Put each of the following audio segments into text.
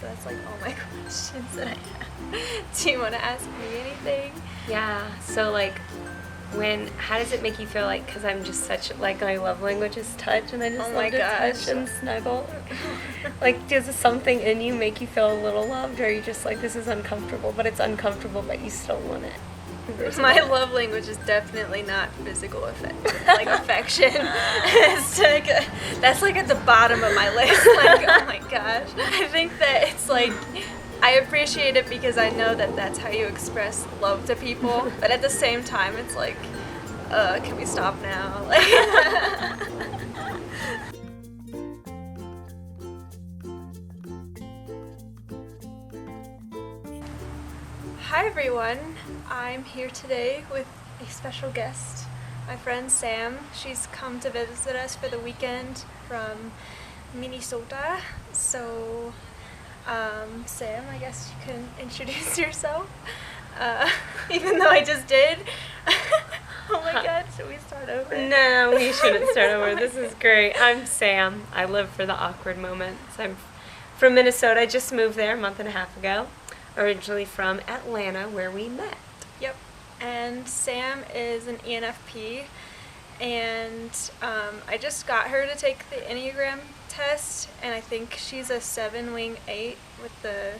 so that's like all my questions that I have. Do you want to ask me anything? Yeah, so like, how does it make you feel like, because I'm just such, like, my love language is touch, and I just love to touch and snuggle. Like, does something in you make you feel a little loved, or are you just like, this is uncomfortable, but it's uncomfortable, but you still want it? My love language is definitely not physical affection. That's like at the bottom of my list. Like, oh my gosh. I think that it's like, I appreciate it because I know that that's how you express love to people. But at the same time, it's like, can we stop now? Like, hi everyone. I'm here today with a special guest, my friend Sam. She's come to visit us for the weekend from Minnesota. So, Sam, I guess you can introduce yourself, even though I just did. Oh my god, should we start over? No, we shouldn't start over. This is great. I'm Sam. I live for the awkward moments. I'm from Minnesota. I just moved there a month and a half ago. Originally from Atlanta, where we met. Yep. And Sam is an ENFP, and I just got her to take the Enneagram test, and I think she's a 7 wing 8 with the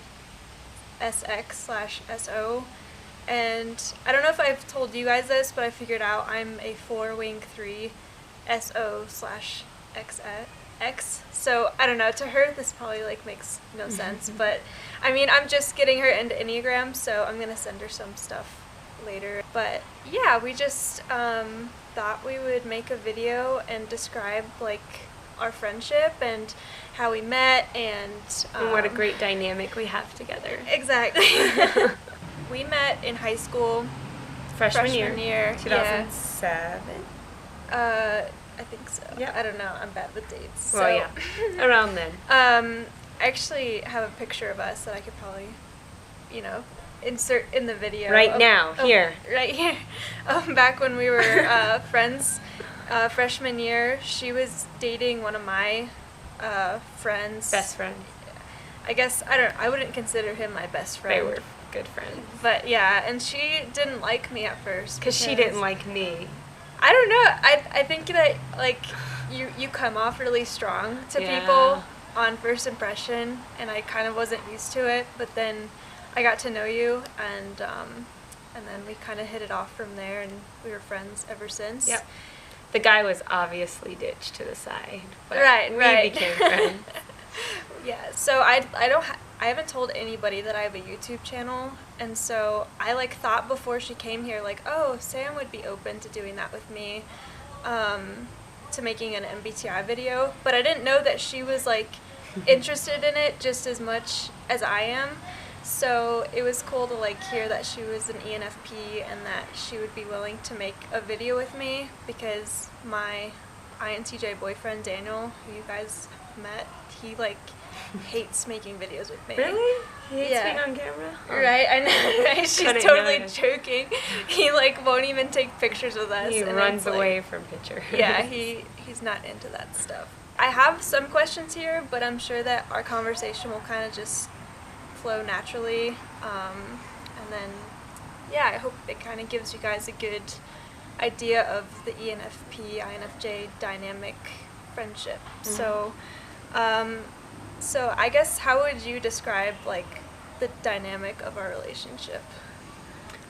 SX/SO. And I don't know if I've told you guys this, but I figured out I'm a 4 wing 3 SO/XX. So I don't know, to her this probably like makes no sense, but I mean, I'm just getting her into Enneagram, so I'm gonna send her some stuff later. But yeah, we just thought we would make a video and describe like our friendship and how we met, and what a great dynamic we have together. Exactly. We met in high school, freshman year 2007. Yeah. I think so. Yeah. I don't know. I'm bad with dates. Well, yeah. Around then. I actually have a picture of us that I could probably, insert in the video. Right now, here. Right here. Back when we were friends, freshman year, she was dating one of my friends. Best friend. I guess, I wouldn't consider him my best friend. They were good friends. But yeah, and she didn't like me at first. Because she didn't like me. I don't know. I think that like you come off really strong to people on first impression, and I kind of wasn't used to it. But then I got to know you, and then we kind of hit it off from there, and we were friends ever since. Yep. The guy was obviously ditched to the side, but we became friends. Yeah. So I haven't told anybody that I have a YouTube channel, and so I like thought before she came here, like, oh, Sam would be open to doing that with me, to making an MBTI video, but I didn't know that she was like interested in it just as much as I am. So it was cool to like hear that she was an ENFP and that she would be willing to make a video with me, because my INTJ boyfriend Daniel, who you guys met, he like hates making videos with me. Really? He hates being on camera? Oh. Right, I know, right? She's totally joking. He like won't even take pictures with us. He runs away from pictures. Yeah, he's not into that stuff. I have some questions here, but I'm sure that our conversation will kind of just flow naturally. And then, yeah, I hope it kind of gives you guys a good idea of the ENFP-INFJ dynamic friendship. Mm-hmm. So I guess, how would you describe like the dynamic of our relationship?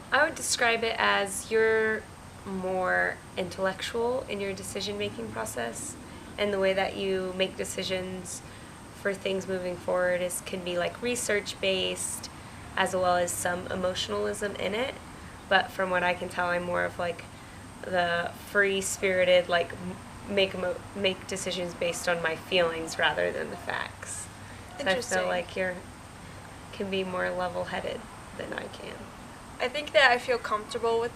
I would describe it as you're more intellectual in your decision-making process, and the way that you make decisions for things moving forward can be like research-based, as well as some emotionalism in it. But from what I can tell, I'm more of like the free-spirited, like make decisions based on my feelings rather than the facts. So I feel like you can be more level-headed than I can. I think that I feel comfortable with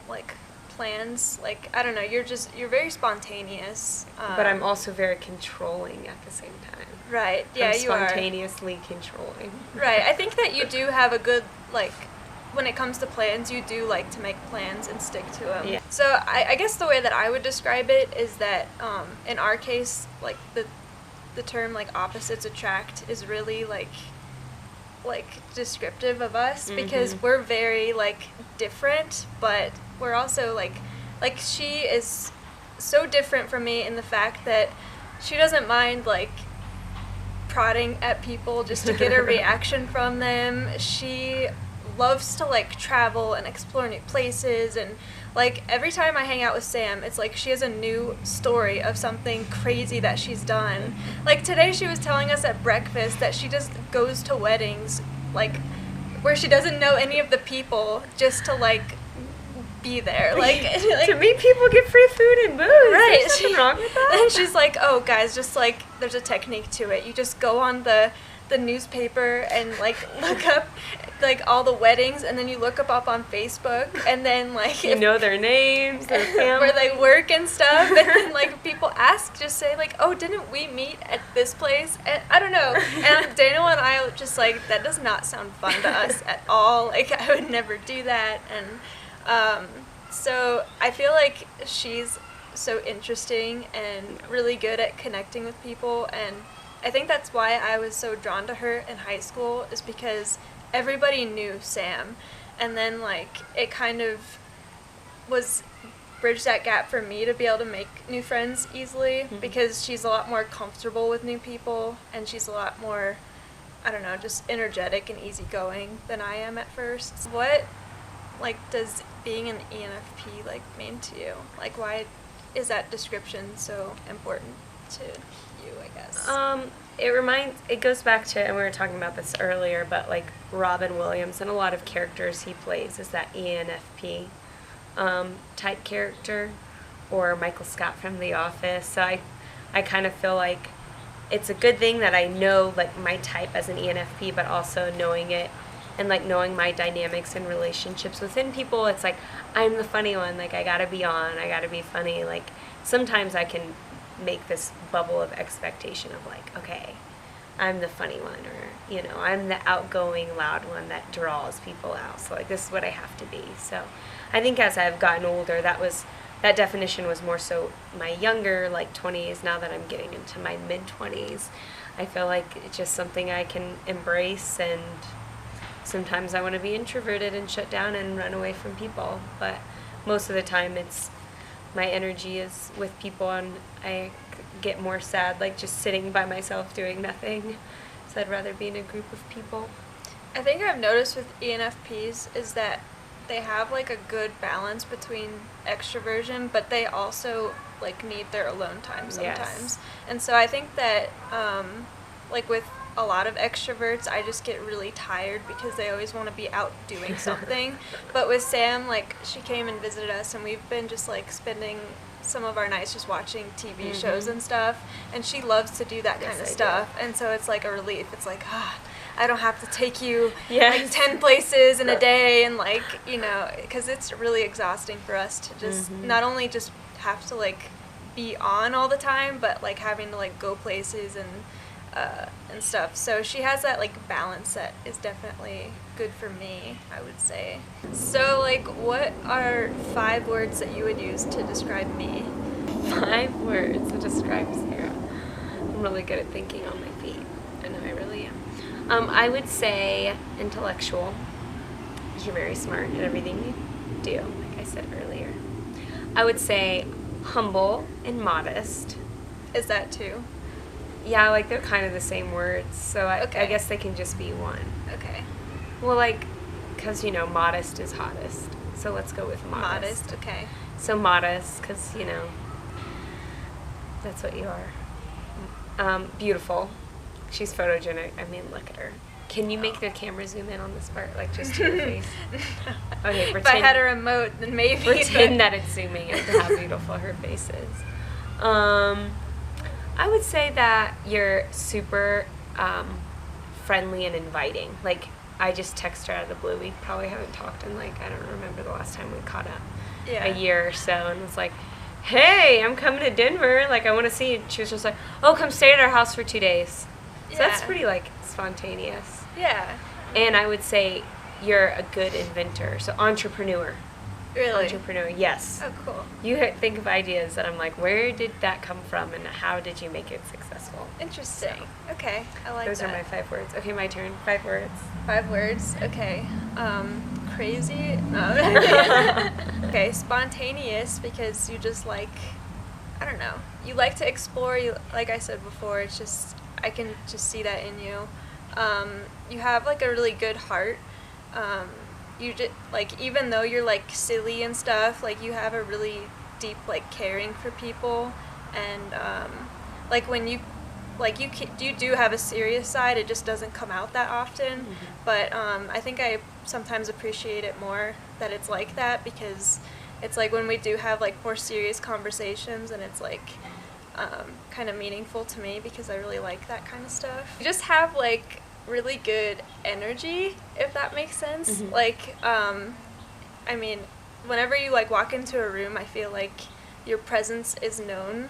like plans. Like, I don't know, you're very spontaneous. But I'm also very controlling at the same time. Right. Yeah, you are spontaneously controlling. Right. I think that you do have a good like, when it comes to plans, you do like to make plans and stick to them. Yeah. So I guess the way that I would describe it is that in our case, like the term like opposites attract is really like like descriptive of us because we're very like different, but we're also like she is so different from me in the fact that she doesn't mind like prodding at people just to get a reaction from them. She loves to like travel and explore new places, and like every time I hang out with Sam, it's like she has a new story of something crazy that she's done. Like today she was telling us at breakfast that she just goes to weddings like where she doesn't know any of the people just to like be there, like to meet people, get free food and booze. Right. There's nothing wrong with that. And she's like, oh guys, just like there's a technique to it. You just go on the newspaper and like look up like all the weddings, and then you look up on Facebook, and then like you know their names, their family, where they work and stuff, and then like people ask, just say like, oh, didn't we meet at this place? And I don't know, and Daniel and I just like, that does not sound fun to us at all. Like I would never do that. And so I feel like she's so interesting and really good at connecting with people, and I think that's why I was so drawn to her in high school, is because everybody knew Sam, and then like it kind of was bridge that gap for me to be able to make new friends easily, because she's a lot more comfortable with new people, and she's a lot more, I don't know, just energetic and easygoing than I am at first. What like does being an ENFP like mean to you? Like why is that description so important to you, I guess? It goes back to, and we were talking about this earlier, but like Robin Williams and a lot of characters he plays is that ENFP type character, or Michael Scott from The Office. So I kind of feel like it's a good thing that I know like my type as an ENFP, but also knowing it and like knowing my dynamics and relationships within people. It's like I'm the funny one, like I gotta be on, I gotta be funny. Like sometimes I can make this bubble of expectation of like, okay, I'm the funny one, or you know, I'm the outgoing loud one that draws people out, so like this is what I have to be. So I think as I've gotten older, that definition was more so my younger like 20s. Now that I'm getting into my mid 20s, I feel like it's just something I can embrace, and sometimes I want to be introverted and shut down and run away from people, but most of the time it's my energy is with people, and I get more sad like just sitting by myself doing nothing, so I'd rather be in a group of people. I think I've noticed with ENFPs is that they have like a good balance between extroversion, but they also like need their alone time sometimes. Yes. And so I think that like with a lot of extroverts, I just get really tired because they always want to be out doing something. But with Sam, like she came and visited us, and we've been just like spending some of our nights just watching TV shows and stuff, and she loves to do that kind of stuff. And so it's like a relief. It's like, I don't have to take you like 10 places in a day, and like, you know, because it's really exhausting for us to just not only just have to like be on all the time, but like having to like go places and stuff. So she has that like balance that is definitely good for me, I would say. So like, what are 5 words that you would use to describe me? 5 words to describe Sarah. I'm really good at thinking on my feet. I know I really am. I would say intellectual. You're very smart at everything you do, like I said earlier. I would say humble and modest. Is that 2? Yeah, like they're kind of the same words, so I guess they can just be one. Okay. Well, like, because, you know, modest is hottest, so let's go with modest. Modest, okay. So modest, because, you know, that's what you are. Beautiful. She's photogenic. I mean, look at her. Can you make the camera zoom in on this part, like just to your face? Okay, pretend. If I had a remote, then maybe. Pretend that it's zooming into how beautiful her face is. I would say that you're super friendly and inviting. Like, I just texted her out of the blue. We probably haven't talked in, like, I don't remember the last time we caught up. Yeah. A year or so, and was like, hey, I'm coming to Denver. Like, I want to see you. She was just like, oh, come stay at our house for 2 days. So that's pretty, like, spontaneous. Yeah. And I would say you're a good inventor. So entrepreneur. Really? entrepreneur. Yes. Oh, cool. You think of ideas that I'm like, where did that come from and how did you make it successful? Interesting. Okay, I like Those that. are my 5 words. Okay, my turn. 5 words. 5 words. Okay. Crazy. No. Okay, spontaneous, because you just like, I don't know. You like to explore. You, like I said before, it's just, I can just see that in you. You have like a really good heart. You just, like, even though you're like silly and stuff, like you have a really deep like caring for people, and like when you like you do have a serious side, it just doesn't come out that often. Mm-hmm. But I think I sometimes appreciate it more that it's like that, because it's like when we do have like more serious conversations, and it's like kind of meaningful to me, because I really like that kind of stuff. You just have like really good energy, if that makes sense. Mm-hmm. Like I mean, whenever you like walk into a room, I feel like your presence is known,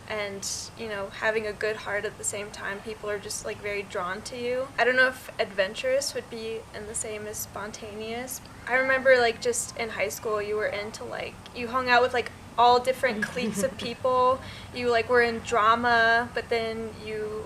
and you know, having a good heart at the same time, people are just like very drawn to you. I don't know if adventurous would be in the same as spontaneous. I remember like just in high school, you were into like, you hung out with like all different cliques of people. You like were in drama, but then you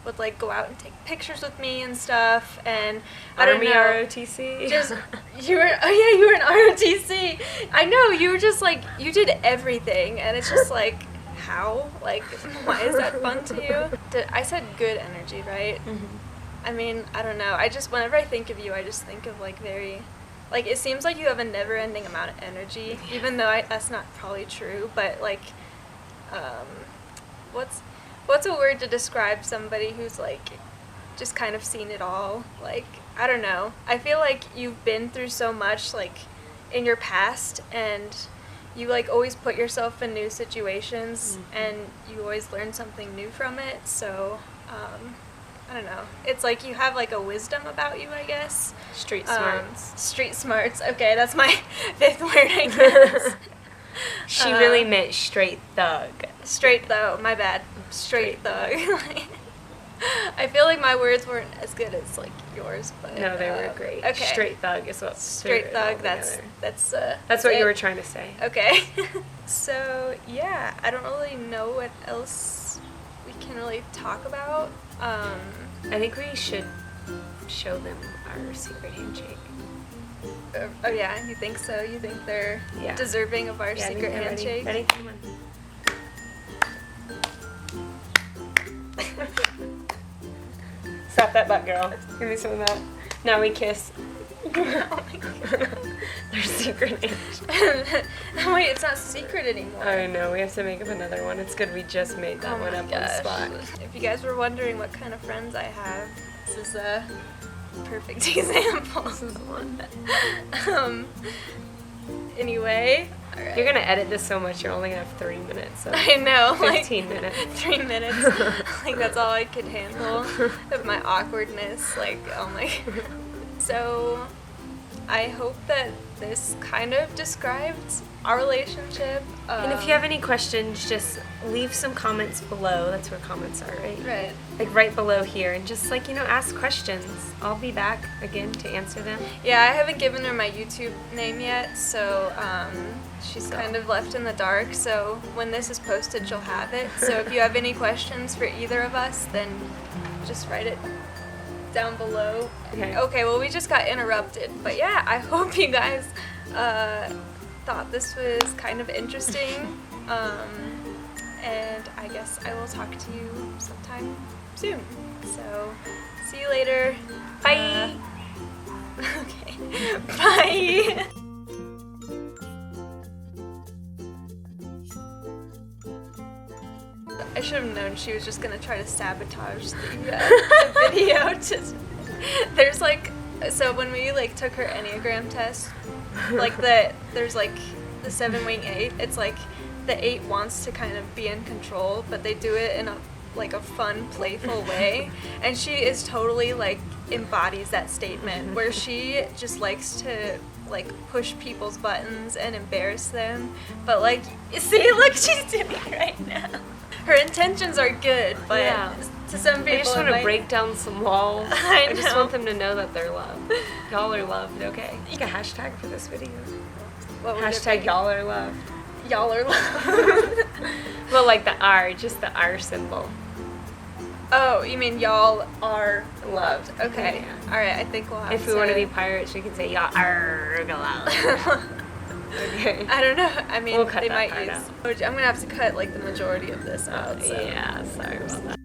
would like go out and take pictures with me and stuff. And I don't Army know, ROTC. just you were, oh yeah, you were in ROTC. I know, you were just like, you did everything, and it's just like, how? Like, why is that fun to you? I said good energy, right? Mm-hmm. I mean, I don't know. I just, whenever I think of you, I just think of like very, like, it seems like you have a never-ending amount of energy, even though that's not probably true. But like, what's a word to describe somebody who's like just kind of seen it all? Like, I don't know. I feel like you've been through so much like in your past, and you like always put yourself in new situations, Mm-hmm. and you always learn something new from it. So I don't know. It's like you have like a wisdom about you, I guess. Street smarts. Street smarts. Okay, that's my 5th word, I guess. She really meant straight thug. Straight though. My bad. Straight thug. I feel like my words weren't as good as like yours, but No, they were great. Okay. Straight thug is what. Straight thug. That's what it. you were trying to say. Okay. So yeah, I don't really know what else we can really talk about. I think we should show them our secret handshake. Oh yeah, you think so? You think they're Yeah. deserving of our Yeah, I think secret they're handshake? Ready? Come on. Stop that butt, girl. Give me some of that. Now we kiss. Oh my God. Their secret handshake. Wait, it's not secret anymore. I know, we have to make up another one. It's good we just made that Oh one my up on gosh. the spot. If you guys were wondering what kind of friends I have, this is a perfect example. This is the one. Anyway, all right. You're gonna edit this so much, you're only gonna have 3 minutes. So I know, 15 like minutes. 3 minutes. Like that's all I could handle of my awkwardness. Like, oh my. So, I hope that this kind of described our relationship. And if you have any questions, just leave some comments below. That's where comments are, right? Right. Like right below here, and just like, ask questions. I'll be back again to answer them. Yeah, I haven't given her my YouTube name yet, so she's kind of left in the dark. So when this is posted, she'll have it. So if you have any questions for either of us, then just write it down below. Okay. Well, we just got interrupted, but yeah, I hope you guys thought this was kind of interesting. And I guess I will talk to you sometime soon. So, see you later. Bye. Okay. Bye. I should have known she was just gonna try to sabotage the video. There's like, so when we like took her Enneagram test, like there's like the 7 wing 8. It's like the 8 wants to kind of be in control, but they do it in a fun, playful way. And she is totally like embodies that statement where she just likes to like push people's buttons and embarrass them. But like, see, look, she's doing it right now. Her intentions are good, but Yeah. To some people, I just want it to might- break down some walls. I just know. want them to know that they're loved. Y'all are loved, okay? Make a hashtag for this video. What would it Hashtag be? y'all are loved. Y'all are loved. Well, like the R, just the R symbol. Oh, you mean y'all are loved? Okay. Yeah. All right. I think we'll have If to. we want to be pirates, we can say y'all are loved. Okay. I don't know. I mean, We'll cut they that might part use. out. I'm gonna have to cut like the majority of this out. So. Yeah, sorry about that.